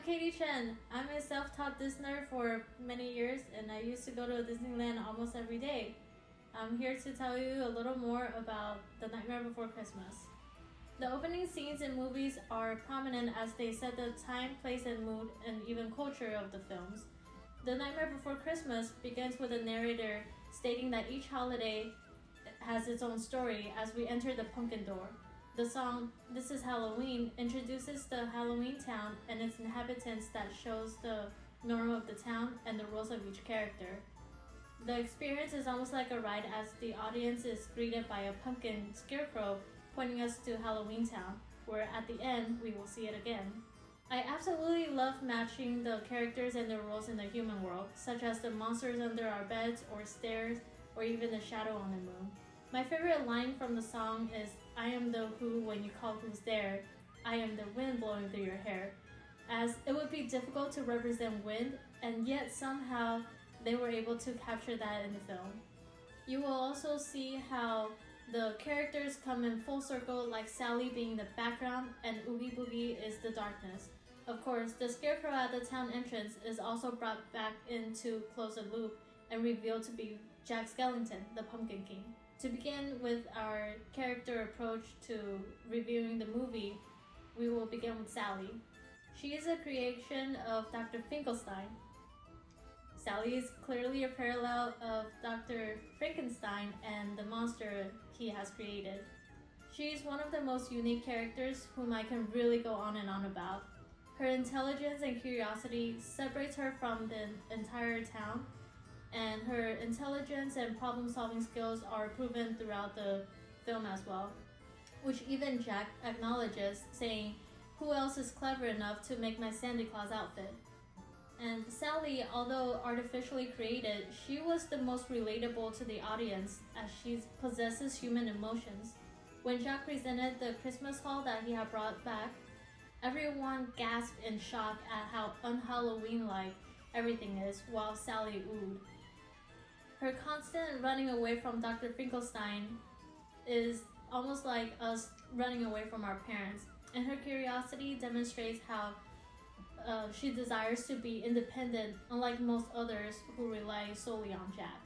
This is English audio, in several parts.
Katie Chen. I'm a self-taught Disnerd for many years and I used to go to Disneyland almost every day. I'm here to tell you a little more about The Nightmare Before Christmas. The opening scenes in movies are prominent as they set the time, place, and mood and even culture of the films. The Nightmare Before Christmas begins with a narrator stating that each holiday has its own story as we enter the pumpkin door. The song This Is Halloween introduces the Halloween town and its inhabitants that shows the norm of the town and the roles of each character. The experience is almost like a ride as the audience is greeted by a pumpkin scarecrow pointing us to Halloween town, where at the end we will see it again. I absolutely love matching the characters and their roles in the human world, such as the monsters under our beds or stairs or even the shadow on the moon. My favorite line from the song is, I am the who when you call who's there, I am the wind blowing through your hair, as it would be difficult to represent wind, and yet somehow they were able to capture that in the film. You will also see how the characters come in full circle, like Sally being the background and Oogie Boogie is the darkness. Of course, the scarecrow at the town entrance is also brought back into close the loop and revealed to be Jack Skellington, the Pumpkin King. To begin with our character approach to reviewing the movie, we will begin with Sally. She is a creation of Dr. Finkelstein. Sally is clearly a parallel of Dr. Frankenstein and the monster he has created. She is one of the most unique characters whom I can really go on and on about. Her intelligence and curiosity separates her from the entire town, and her intelligence and problem-solving skills are proven throughout the film as well, which even Jack acknowledges, saying, "Who else is clever enough to make my Santa Claus outfit?" And Sally, although artificially created, she was the most relatable to the audience as she possesses human emotions. When Jack presented the Christmas haul that he had brought back, everyone gasped in shock at how un-Halloween-like everything is, while Sally oohed. Her constant running away from Dr. Finkelstein is almost like us running away from our parents, and her curiosity demonstrates how she desires to be independent, unlike most others who rely solely on Jack.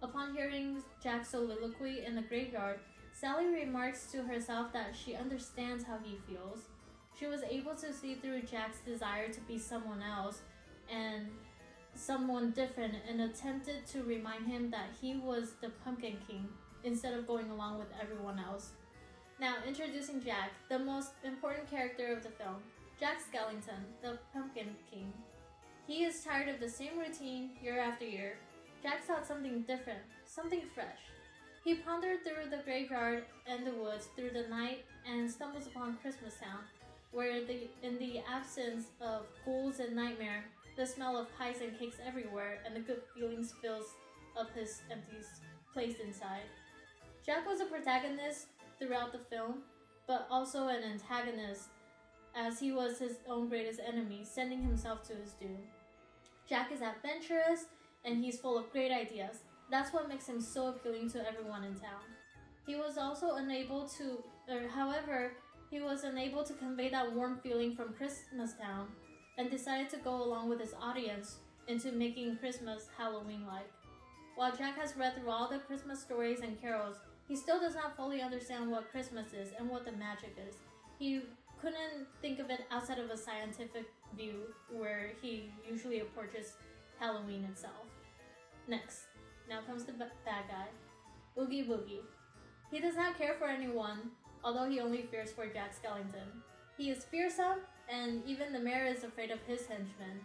Upon hearing Jack's soliloquy in the graveyard, Sally remarks to herself that she understands how he feels. She was able to see through Jack's desire to be someone else and someone different, and attempted to remind him that he was the Pumpkin King instead of going along with everyone else. Now, introducing Jack, the most important character of the film. Jack Skellington, the Pumpkin King. He is tired of the same routine year after year. Jack sought something different, something fresh. He pondered through the graveyard and the woods through the night and stumbles upon Christmas Town, where in the absence of ghouls and nightmare, the smell of pies and cakes everywhere and the good feelings fills up his empty place inside. Jack was a protagonist throughout the film, but also an antagonist, as he was his own greatest enemy, sending himself to his doom. Jack is adventurous and he's full of great ideas. That's what makes him so appealing to everyone in town. He was also unable to convey that warm feeling from Christmas Town and decided to go along with his audience into making Christmas Halloween-like. While Jack has read through all the Christmas stories and carols, he still does not fully understand what Christmas is and what the magic is. He couldn't think of it outside of a scientific view where he usually approaches Halloween itself. Next, now comes the bad guy, Oogie Boogie. He does not care for anyone, although he only fears for Jack Skellington. He is fearsome, and even the mayor is afraid of his henchmen.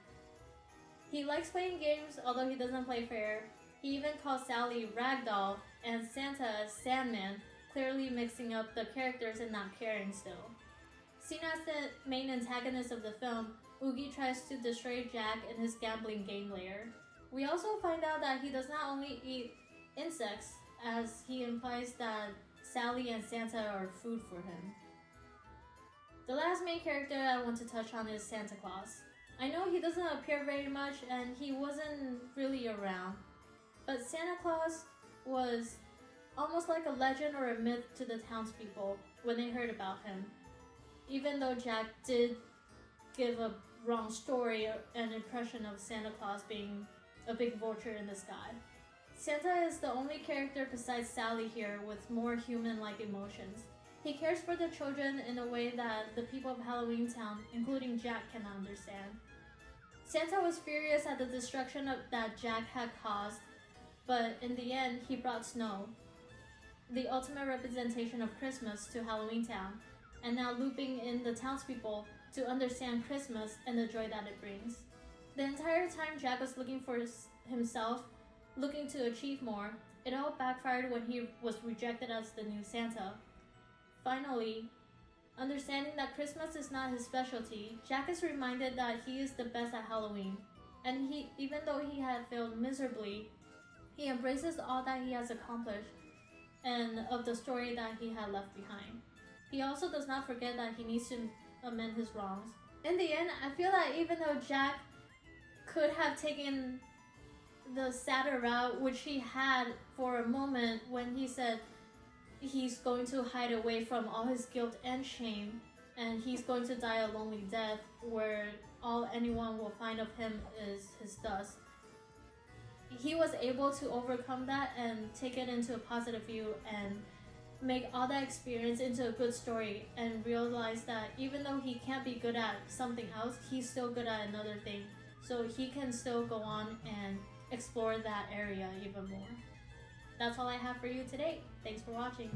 He likes playing games, although he doesn't play fair. He even calls Sally Ragdoll and Santa Sandman, clearly mixing up the characters and not caring still. Seen as the main antagonist of the film, Oogie tries to destroy Jack in his gambling game lair. We also find out that he does not only eat insects, as he implies that Sally and Santa are food for him. The last main character I want to touch on is Santa Claus. I know he doesn't appear very much and he wasn't really around, but Santa Claus was almost like a legend or a myth to the townspeople when they heard about him. Even though Jack did give a wrong story or an impression of Santa Claus being a big vulture in the sky. Santa is the only character besides Sally here with more human-like emotions. He cares for the children in a way that the people of Halloween Town, including Jack, cannot understand. Santa was furious at the destruction that Jack had caused, but in the end, he brought snow, the ultimate representation of Christmas, to Halloween Town, and now looping in the townspeople to understand Christmas and the joy that it brings. The entire time Jack was looking for himself, looking to achieve more, it all backfired when he was rejected as the new Santa. Finally, understanding that Christmas is not his specialty, Jack is reminded that he is the best at Halloween, and even though he had failed miserably, he embraces all that he has accomplished and of the story that he had left behind. He also does not forget that he needs to amend his wrongs. In the end, I feel that even though Jack could have taken the sadder route, which he had for a moment when he said he's going to hide away from all his guilt and shame, and he's going to die a lonely death where all anyone will find of him is his dust. He was able to overcome that and take it into a positive view and make all that experience into a good story, and realize that even though he can't be good at something else, he's still good at another thing, so he can still go on and explore that area even more. That's all I have for you today. Thanks for watching.